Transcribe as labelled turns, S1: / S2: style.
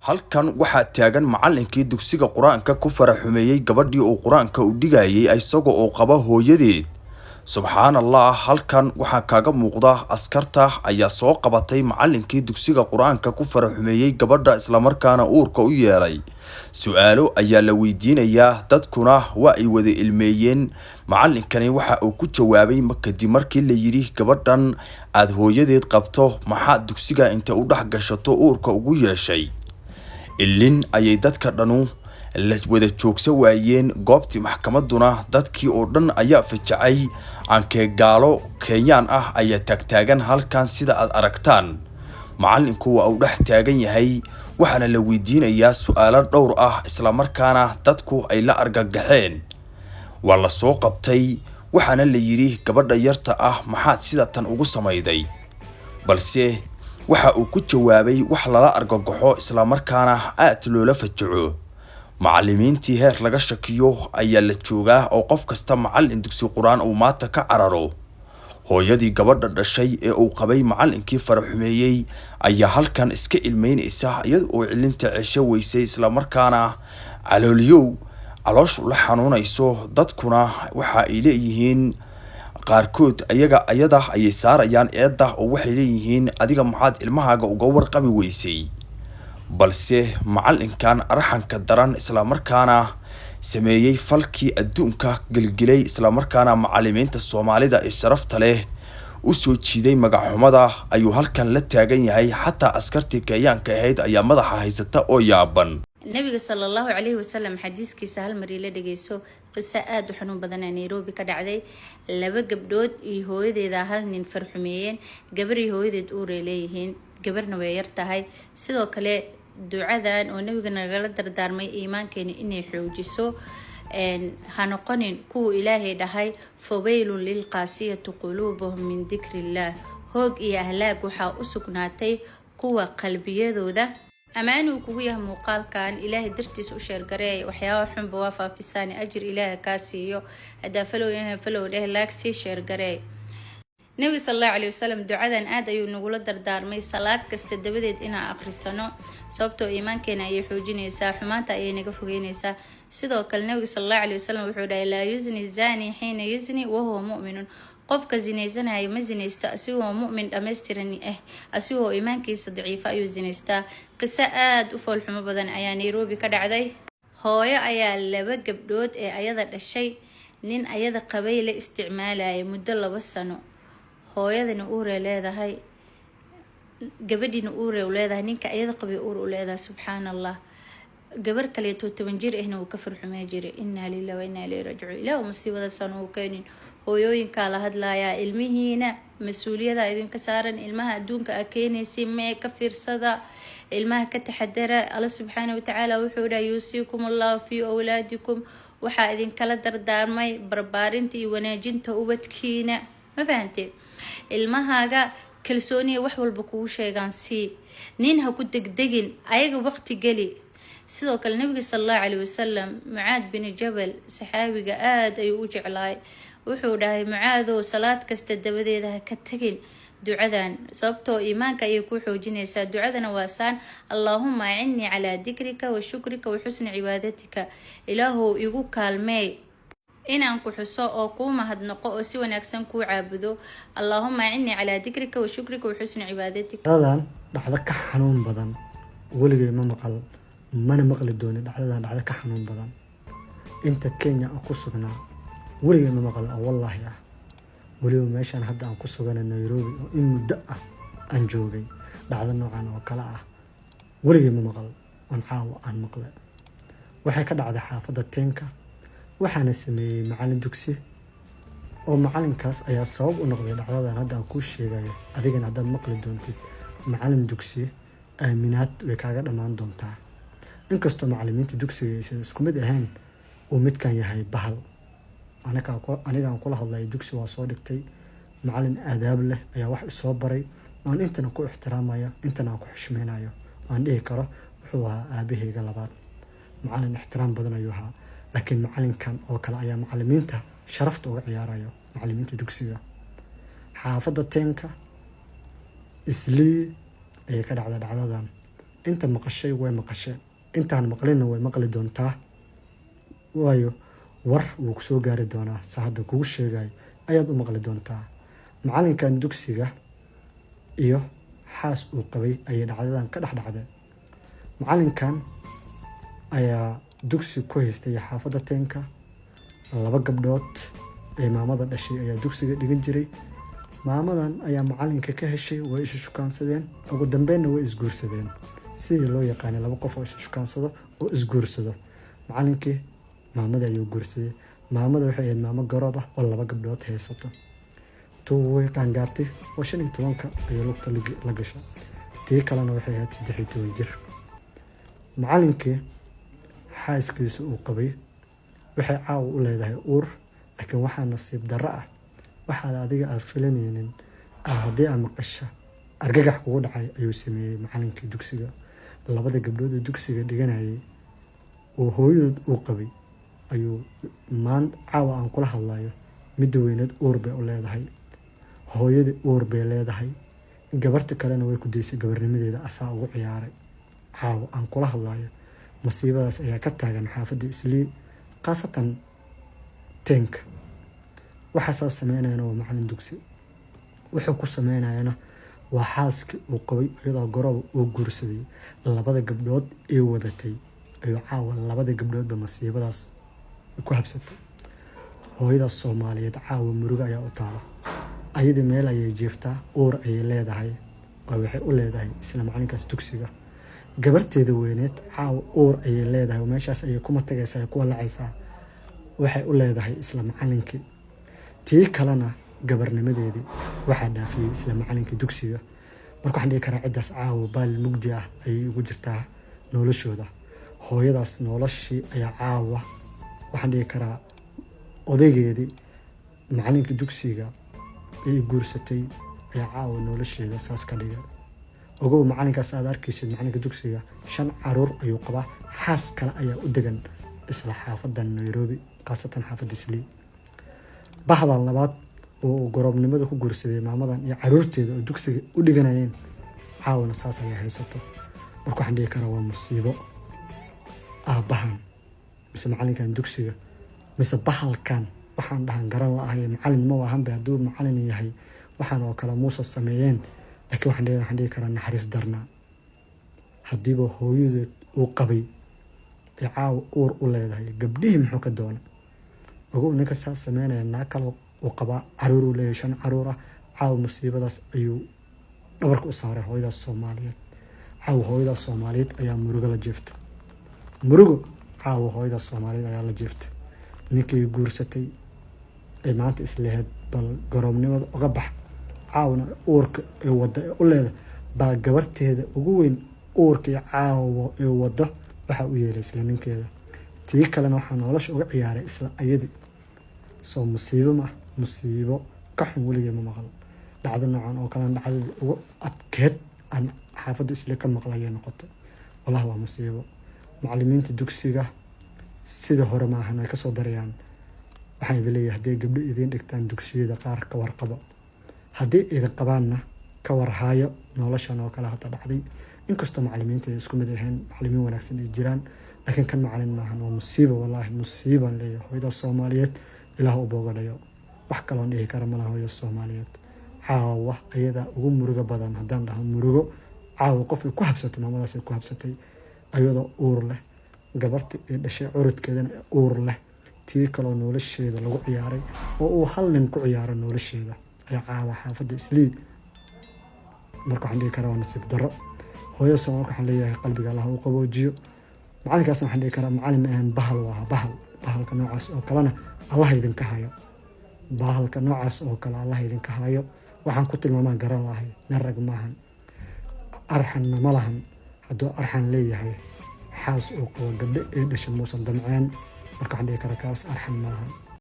S1: halkan waxaa taagan macallinkii dugsiga quraanka ku faraxumeeyay gabadhii uu quraanka u dhigayay isagoo oo qaba hooyadeed. subxaanallah, halkan waxaa kaaga muuqda askarta ayaa soo qabatay macallinkii dugsiga quraanka ku faraxumeeyay gabadha isla markaana uurka u yeelay. su'aalo ayaa la weydiinayaa, dadkuna waa ay wada ilmeeyeen. macallinkani waxa uu ku jawaabay kadib markii la yiri gabadhan aad hooyadeed qabto maxaa dugsiga inta u dhex gashato uurka ugu yeeshay. ilin ayay dadka dhanu la wada joogsa waayeen goobtii maxkamaduna dadkii oo dhan ayaa fajacay. aankee gaalo Kenyaan ah ayaa taagan halkan sida aad aragtaan. macallinku waa uu dhex taagan yahay waxaana la weydiinayaa su'aalo dhowr ah isla markaana dadku ay la argagaxeen. waa la soo qabtay waxaana la yiri gabadha yarta ah maxaad sida tan ugu samayday, balse waxa uu ku jawaabay wax lala argagaxo isla markaana aad loola fajaco. macallimiintii heer laga shakiyo ayaa la joogaa oo qof kasta macallin dugsi quraan uu maanta ka cararo. hooyadii gabadha dhashay ee uu qabay macallinkii faraxumeeyay ayaa halkan iska ilmeynaysa iyadoo oo cilinta ceesho weysay isla markaana calooshu la xanuunayso. dadkuna waxa ay leeyihiin qaarkood ayada ayay saarayaan eedda oo waxay leeyihiin adiga maxaad ilmahaaga uga warqabi weysay. balse macallinkan arxanka daran isla markaana sameeyay falkii adduunka galgilay isla markaana macallimiinta Soomaalida ee sharafta leh u soo jiiday magaxumada ayuu halkan la taagan yahay. xataa askartii Kenyaanka ahayd ayaa madaxa haysata oo yaaban.
S2: nabiga sallallahu alayhi wasallam xadiiskiisa hal mar la dhageyso qisa aad u xanuun badan ee Nairobi ka dhacday. laba gabdhood iyo hooyadeeda hal nin farxumeeyeen. gabar iyo hooyadeed uur leeyihiin, gabarna way yar tahay. sidoo kale ducadan oo nabiga nagala dardaarmay iimaankeena inay xoojiso ha noqonin kuwa ilaahay dhahay fawaylun lilqaasiyati quluubuhum min dhikrillah. hoog iyo ahlaag waxaa u sugnaatay kuwa qalbiyadooda. amaanu kugu yahay muuqaalkan ilaahay dartiis u sheergareey waxyaabo xunba waa faafisaan ajir ilaahay ka siiyo. hadaa falow dheh laag sii sheergareey. nabi sallallahu alayhi wasallam ducadan aad ayuu nagula dardaarmay salaad kasta dabadeed inaan akhrisano sababtoo iimaankeena ay xoojinaysaa, xumaanta ay naga fogeynaysaa. sidoo kale nabi sallallahu alayhi wasallam wuxuu dhahay la yuzni zani hina yuzni wa huwa mu'min. qofka zinaysanaya ma zinaysto asigoo mu'min dhameystiran asigoo iimaankiisa daciif ayuu zinaystaa. qiso aad u foolxumo badan ayaa Nairobi ka dhacday. hooyo ayaa laba gabdhood ee ayada dhashay nin ayada qabay la isticmaalay muddo 2 sano. hooyadana uur leedahay, gabadhina uur leedahay, ninka ayada qabay uur leedahay. subxaanallah, gabar kale 17 jir ahna uu ka farxumay jiray. inna lillahi wa inna ilayhi raaji'uun. ilaa musiibada sano uu keenin. hooyooyinka la hadlaaya ilmihiina mas'uuliyada idinka saaran. ilmaha adduunka a keenaysi mee ka fiirsada, ilmaha ka taxadara. alla subxaanahu wa ta'ala wuxuu dhahay yuusikumullahu fi awlaadikum. waxaa idinkala dardaarmay barbaarinta iyo wanaajinta ubadkiina. ma fahantay? ilmahaaga kalsooniya wax walba kugu sheegaan si nin ha ku degdegin, ayaga waqti gali. sidoo kale nabiga sallallahu alayhi wasallam Mucaad bin Jabal saxaabiga aad ayuu u jeclaay. wuxuu dhahay Mucaadow salaad kasta dabadeeda ha ka tagin ducadan sababtoo iimaanka ay ku xoojinaysaa. ducadana waa saan Allahumma a'inni ala dhikrika wa shukrika wa husni ibadatika. ilaahu igu kaalmeey inaan ku xuso oo ku mahadnaqo oo si wanaagsan ku caabudo. Allahumma a'inni ala dhikrika wa shukrika wa husni ibadatika.
S3: dhacdadan dhacdo ka xanuun badan waligay ma maqal mana maqli doonin. dhacdadan dhacdo ka xanuun badan inta Kenya ku sugnaa waligay ma maqal oo wallahi ah. waliba meeshan hadda aan ku sugana Nairobi oo in muddo ah aan joogay dhacdo noocan oo kala ah waligay ma maqal. aan caawa aan maqlay waxay ka dhacday xaafadda Tenka. waxaana sameeyay macallin dugsi oo macallinkaas ayaa sabab u noqday dhacdadan hadda aan ku sheegayo. adigana haddaad maqli doontid macallin dugsi aaminaad way kaaga dhamaan doontaa. inkastoo macallimiinta dugsiga aysan isku mid ahayn uu midkan yahay bahal. aniga aan kula hadlay dugsi waa soo dhigtay. macallin aadaab leh ayaa wax soo baray aan intana ku ixtiraamayo, intana aan ku xushmeynayo. aan dhihi karo wuxuu ahaa aabahayga labaad. macallin ixtiraam badan ayuu ahaa. laakiin macallinkan oo kale ayaa macallimiinta sharafta uga ciyaarayo, macallimiinta dugsiga. xaafadda Tenka islii ayay ka dhacday dhacdadan. inta maqashay way maqasheen, intaan maqlinna way maqli doontaa, waayo war wuu ku soo gaari doonaa. sa hadda kugu sheegay ayaad u maqli doontaa. macalinkan dugsiga iyo xaas uu qabay ayay dhacdadan ka dhex dhacday. macalinkan ayaa dugsi ku haystay xaafadda Teenka. 2 gabdhood ee maamada dhashay ayaa dugsiga dhigan jiray. maamadan ayaa macalinka ka heshay, way isu shukaansadeen, ugu dambeynna way isguursadeen. sidii loo yaqaanay 2 qof oo isu shukaansado oo isguursado. macalinkii maamada ayuu guursaday. maamada waxay ahayd maamo garoob ah oo 2 gabdhood haysato. tuu way qaangaartay oo 15 ayay lugta la gashay. tii kalena waxay ahayd 13 jir. macalinkii xaaskiisa uu qabay waxay caawa u leedahay uur, laakiin waxaa nasiib darro ah waxaad adiga aan filanaynin haddii aan maqasha argagax kugu dhacay ayuu sameeyey macalinkii dugsiga. 2 gabdhood ee dugsiga dhiganayay oo hooyadood uu qabay ayuu caawa aan kula hadlayo midda weyneed uur bay u leedahay, hooyadii uur bay leedahay, gabarta kalena way ku daysay gabarnimadeeda asaa ugu ciyaaray. caawa aan kula hadlayo masiibadaas ayaa ka taagan xaafadda Islii, khaasatan Teenka. waxaasaa sameynayana waa macalin dugsi. wuxuu ku sameynayana waa xaaskii uu qabay iyadoo garoob uu guursaday. 2 gabdhood ee wadatay ayuu caawa 2 gabdhoodba masiibadaas ku habsatay. hooyadaas Soomaaliyeed caawa murugo ayaa u taalo. ayadii meel ayay jeeftaa, uur ayay leedahay oo waxay u leedahay isla macalinkaas dugsiga. gabarteeda weyneed caawa uur ayay leedahay oo meeshaas ayay kuma tagaysaa, ku walacaysaa, waxay u leedahay isla macalinkii. tii kalena gabarnimadeedii waxaa dhaafiyey isla macalinkii dugsiga. marka waxaan dhihi karaa ciddaas caawa baal mugdi ah ayay ugu jirtaa noloshooda. hooyadaas noloshii ayaa caawa waxaan dhihi karaa odaygeedii macalinkii dugsiga ay guursatay ayaa caawa nolosheeda saas ka dhigay. ogow macalinkaas aad arkaysid macalinka dugsiga 5 caruur ayuu qabaa. xaas kale ayaa u degan isla xaafadda Nairobi, khaasatan xaafadda Islii. bahdan labaad oo garoobnimada ku guursaday maamadan iyo caruurteeda oo dugsiga u dhiganayeen caawana saas ayaa haysato. marka waxaan dhihi karaa waa musiibo. aabbahan mise macalinkan dugsiga mise bahalkan waxaan dhahan garan la'ahay macalin ma ahanba. hadduu macalin yahay waxaan oo kale muusa sameeyeen, laakiin waxaan dhihi karaa naxariis darnaa. haddiiba hooyadeed uu qabay ee caawa uur u leedahay, gabdhihii muxuu ka doona? ogow ninka saas sameynaya naag kale uu qabaa, caruur uu leeyahay 5 caruur ah. caawa musiibadaas ayuu dhabarka u saaray hooyadaas Soomaaliyeed. caawa hooyadaas Soomaaliyeed ayaa murugo la jeeftay. murugo caawa hooyadaas Soomaaliyeed ayaa la jeeftay. ninkii guursatay ee maanta isleeyahay bal garoobnimada uga bax, caawna uurka ee wada u leedahay baa gabarteeda ugu weyn uurka iyo caawa ee wada waxa u yeelay isla ninkeeda. tii kalena waxaa nolosha uga ciyaaray isla ayadii. soo musiibo ka xun weligay ma maqal. dhacdo noocan oo kale dhacdadii ugu adkeed aan xaafadda Islii ka maqlayay noqotay. wallahi waa musiibo. macallimiinta dugsiga sida hore ma ahan ay ka soo darayaan. waxaan idin leeyahay haddii gabdho idin dhigtaan dugsiyada qaar ka warqaba, haddii idin qabaanna ka warhaayo noloshan oo kale hadda dhacday. inkastoo macallimiinta ay isku mid ahayn, macallimiin wanaagsan ay jiraan, laakiin kan macallin maahan. waa musiibo, wallaahi musiibaan leeyahay. hooyada Soomaaliyeed ilaah u boogadhayo. wax kaloon dhihi kara malaha hooyada Soomaaliyeed. caawa ayada ugu murugo badan haddaan dhaho murugo. caawa qofkii ku habsatay maamadaas ay ku habsatay ayadoo uur leh, gabarta ee dhashay curudkeedana uur leh, tii kaloo nolosheeda lagu ciyaaray oo uu hal nin ku ciyaaro nolosheeda ayaa caawa xaafadda Islii. marka waxaan dhihi karaa waa nasiib darro. hooyada Soomaaliyeed waxaan leeyahay qalbiga Allah u qaboojiyo. macalinkaasna waxaan dhihi karaa macalin ma ahan, bahal waa bahalka noocaas oo kalena Allah idinka hayo. bahalka noocaas oo kale Allah idinka hayo. waxaan ku tilmaamaa garan lahay nin rag maahan, arxanna ma lahan. hadduu arxan leeyahay xaas oo qabo gabdho ee dhashay muusan damceen. marka waxaan dhihi karaa kaas arxan ma lahan.